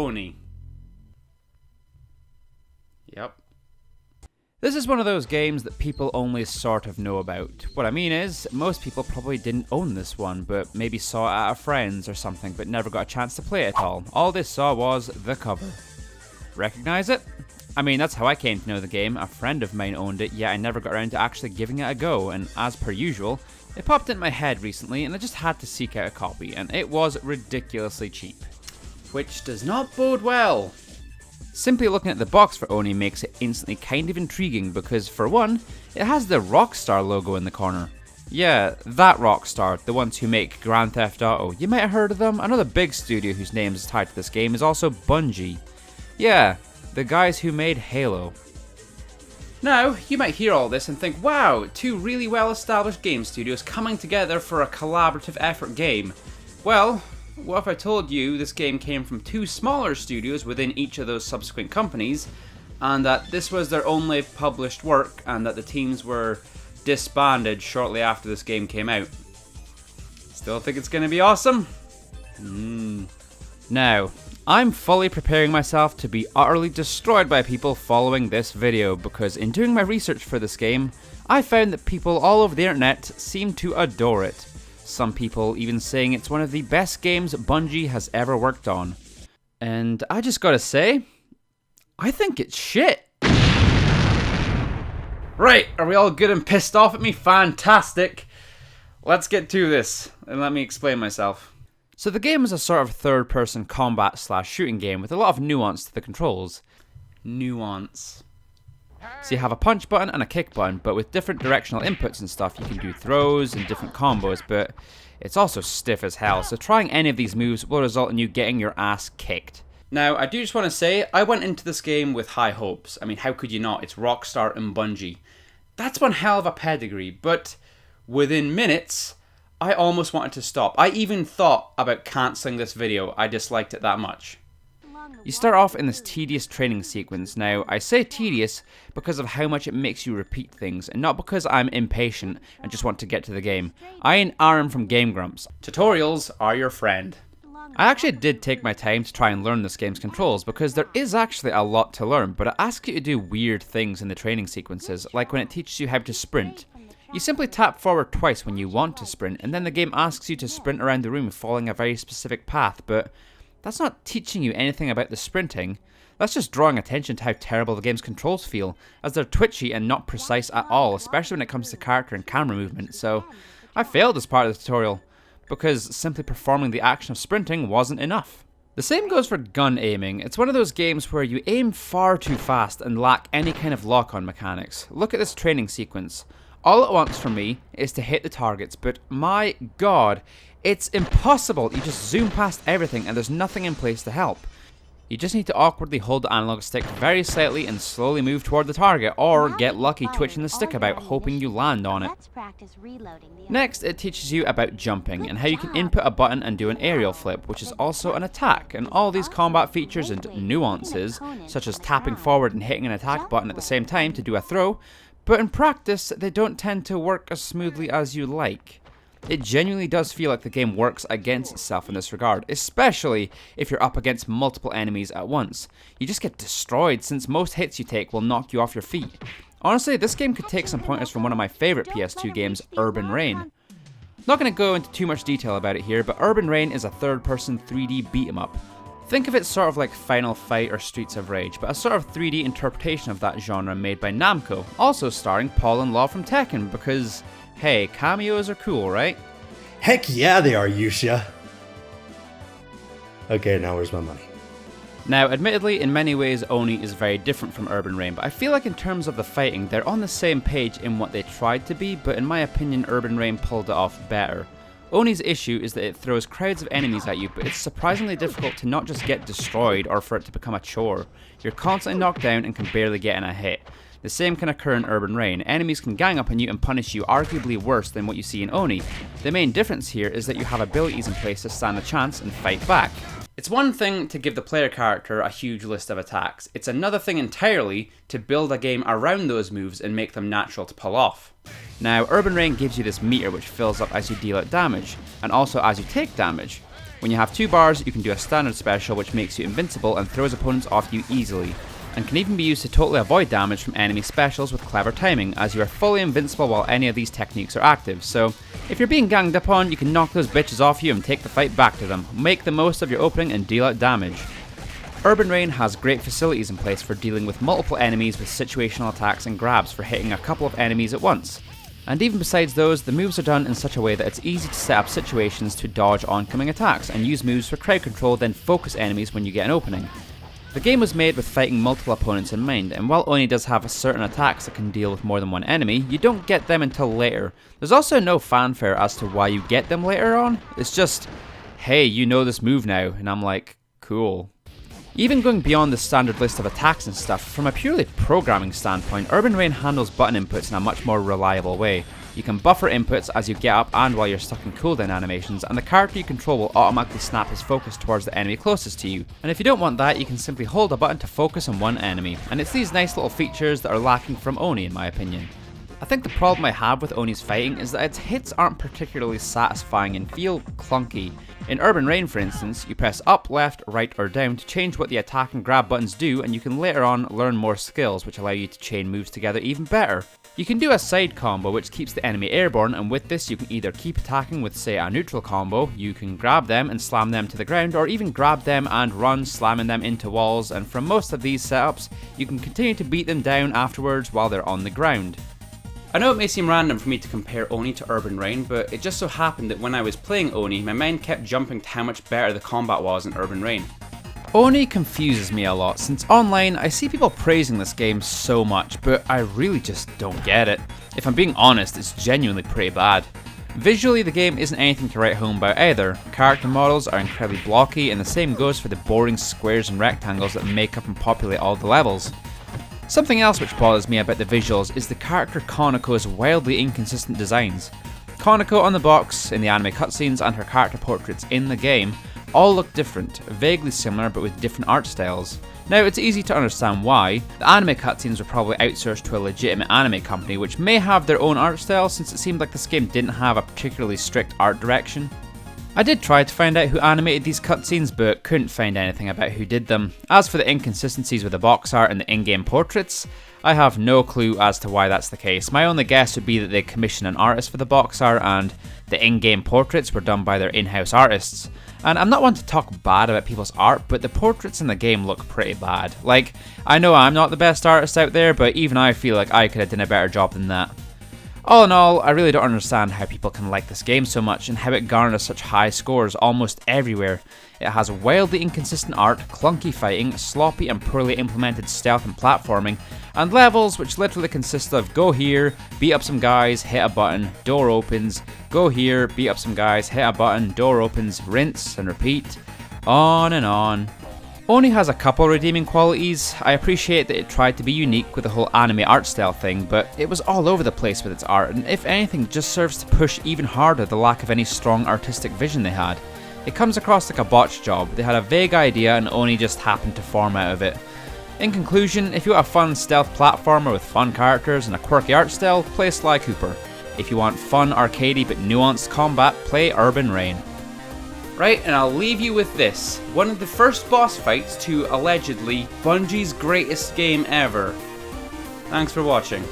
Oni. Yep. This is one of those games that people only sort of know about. What I mean is, most people probably didn't own this one, but maybe saw it at a friend's or something, but never got a chance to play it at all. All they saw was the cover. Recognize it? I mean, that's how I came to know the game. A friend of mine owned it, yet I never got around to actually giving it a go, and as per usual, it popped into my head recently, and I just had to seek out a copy, and it was ridiculously cheap. Which does not bode well. Simply looking at the box for Oni makes it instantly kind of intriguing because, for one, it has the Rockstar logo in the corner. Yeah, that Rockstar, the ones who make Grand Theft Auto. You might have heard of them. Another big studio whose name is tied to this game is also Bungie. Yeah, the guys who made Halo. Now, you might hear all this and think, wow, two really well-established game studios coming together for a collaborative effort game. Well, what if I told you this game came from two smaller studios within each of those subsequent companies, and that this was their only published work, and that the teams were disbanded shortly after this game came out? Still think it's going to be awesome? Now, I'm fully preparing myself to be utterly destroyed by people following this video, because in doing my research for this game, I found that people all over the internet seem to adore it. Some people even saying it's one of the best games Bungie has ever worked on. And I just gotta say, I think it's shit. Right, are we all good and pissed off at me? Fantastic. Let's get to this, and let me explain myself. So the game is a sort of third-person combat/shooting game with a lot of nuance to the controls. Nuance. So you have a punch button and a kick button, but with different directional inputs and stuff, you can do throws and different combos, but it's also stiff as hell, so trying any of these moves will result in you getting your ass kicked. Now, I do just want to say, I went into this game with high hopes. I mean, how could you not? It's Rockstar and Bungie. That's one hell of a pedigree, but within minutes, I almost wanted to stop. I even thought about cancelling this video. I disliked it that much. You start off in this tedious training sequence. Now, I say tedious because of how much it makes you repeat things, and not because I'm impatient and just want to get to the game. I ain't Aaron from Game Grumps. Tutorials are your friend. I actually did take my time to try and learn this game's controls, because there is actually a lot to learn, but it asks you to do weird things in the training sequences, like when it teaches you how to sprint. You simply tap forward twice when you want to sprint, and then the game asks you to sprint around the room following a very specific path, but that's not teaching you anything about the sprinting. That's just drawing attention to how terrible the game's controls feel, as they're twitchy and not precise at all, especially when it comes to character and camera movement, so I failed as part of the tutorial, because simply performing the action of sprinting wasn't enough. The same goes for gun aiming. It's one of those games where you aim far too fast and lack any kind of lock-on mechanics. Look at this training sequence. All it wants from me is to hit the targets, but my god, it's impossible. You just zoom past everything and there's nothing in place to help. You just need to awkwardly hold the analog stick very slightly and slowly move toward the target, or get lucky twitching the stick about hoping you land on it. Next, it teaches you about jumping and how you can input a button and do an aerial flip, which is also an attack, and all these combat features and nuances, such as tapping forward and hitting an attack button at the same time to do a throw, but in practice, they don't tend to work as smoothly as you like. It genuinely does feel like the game works against itself in this regard, especially if you're up against multiple enemies at once. You just get destroyed since most hits you take will knock you off your feet. Honestly, this game could take some pointers from one of my favourite PS2 games, Urban Reign. Not going to go into too much detail about it here, but Urban Reign is a third-person 3D beat-em-up. Think of it sort of like Final Fight or Streets of Rage, but a sort of 3D interpretation of that genre made by Namco, also starring Paul and Law from Tekken, because hey, cameos are cool, right? Heck yeah, they are, Yusha. Okay, now where's my money? Now, admittedly, in many ways, Oni is very different from Urban Reign, but I feel like in terms of the fighting, they're on the same page in what they tried to be, but in my opinion, Urban Reign pulled it off better. Oni's issue is that it throws crowds of enemies at you, but it's surprisingly difficult to not just get destroyed or for it to become a chore. You're constantly knocked down and can barely get in a hit. The same can occur in Urban Reign. Enemies can gang up on you and punish you arguably worse than what you see in Oni. The main difference here is that you have abilities in place to stand a chance and fight back. It's one thing to give the player character a huge list of attacks. It's another thing entirely to build a game around those moves and make them natural to pull off. Now, Urban Reign gives you this meter which fills up as you deal out damage, and also as you take damage. When you have 2 bars, you can do a standard special which makes you invincible and throws opponents off you easily, and can even be used to totally avoid damage from enemy specials with clever timing, as you are fully invincible while any of these techniques are active. So if you're being ganged up on, you can knock those bitches off you and take the fight back to them. Make the most of your opening and deal out damage. Urban Rain has great facilities in place for dealing with multiple enemies with situational attacks and grabs for hitting a couple of enemies at once. And even besides those, the moves are done in such a way that it's easy to set up situations to dodge oncoming attacks and use moves for crowd control, then focus enemies when you get an opening. The game was made with fighting multiple opponents in mind, and while Oni does have certain attacks that can deal with more than one enemy, you don't get them until later. There's also no fanfare as to why you get them later on. It's just, hey, you know this move now, and I'm like, cool. Even going beyond the standard list of attacks and stuff, from a purely programming standpoint, Urban Rain handles button inputs in a much more reliable way. You can buffer inputs as you get up and while you're stuck in cooldown animations, and the character you control will automatically snap his focus towards the enemy closest to you. And if you don't want that, you can simply hold a button to focus on one enemy, and it's these nice little features that are lacking from Oni in my opinion. I think the problem I have with Oni's fighting is that its hits aren't particularly satisfying and feel clunky. In Urban Rain, for instance, you press up, left, right or down to change what the attack and grab buttons do, and you can later on learn more skills which allow you to chain moves together even better. You can do a side combo which keeps the enemy airborne, and with this you can either keep attacking with say a neutral combo, you can grab them and slam them to the ground, or even grab them and run slamming them into walls, and from most of these setups you can continue to beat them down afterwards while they're on the ground. I know it may seem random for me to compare Oni to Urban Rain, but it just so happened that when I was playing Oni, my mind kept jumping to how much better the combat was in Urban Rain. Oni confuses me a lot, since online I see people praising this game so much, but I really just don't get it. If I'm being honest, it's genuinely pretty bad. Visually, the game isn't anything to write home about either. Character models are incredibly blocky, and the same goes for the boring squares and rectangles that make up and populate all the levels. Something else which bothers me about the visuals is the character Konako's wildly inconsistent designs. Konako on the box, in the anime cutscenes, and her character portraits in the game all look different, vaguely similar but with different art styles. Now, it's easy to understand why. The anime cutscenes were probably outsourced to a legitimate anime company which may have their own art style, since it seemed like this game didn't have a particularly strict art direction. I did try to find out who animated these cutscenes, but couldn't find anything about who did them. As for the inconsistencies with the box art and the in-game portraits, I have no clue as to why that's the case. My only guess would be that they commissioned an artist for the box art and the in-game portraits were done by their in-house artists. And I'm not one to talk bad about people's art, but the portraits in the game look pretty bad. Like, I know I'm not the best artist out there, but even I feel like I could have done a better job than that. All in all, I really don't understand how people can like this game so much and how it garners such high scores almost everywhere. It has wildly inconsistent art, clunky fighting, sloppy and poorly implemented stealth and platforming, and levels which literally consist of go here, beat up some guys, hit a button, door opens, go here, beat up some guys, hit a button, door opens, rinse and repeat, on and on. Oni has a couple redeeming qualities. I appreciate that it tried to be unique with the whole anime art style thing, but it was all over the place with its art, and if anything just serves to push even harder the lack of any strong artistic vision they had. It comes across like a botched job. They had a vague idea and Oni just happened to form out of it. In conclusion, if you want a fun stealth platformer with fun characters and a quirky art style, play Sly Cooper. If you want fun arcadey but nuanced combat, play Urban Rain. Right, and I'll leave you with this. One of the first boss fights to, allegedly, Bungie's greatest game ever. Thanks for watching.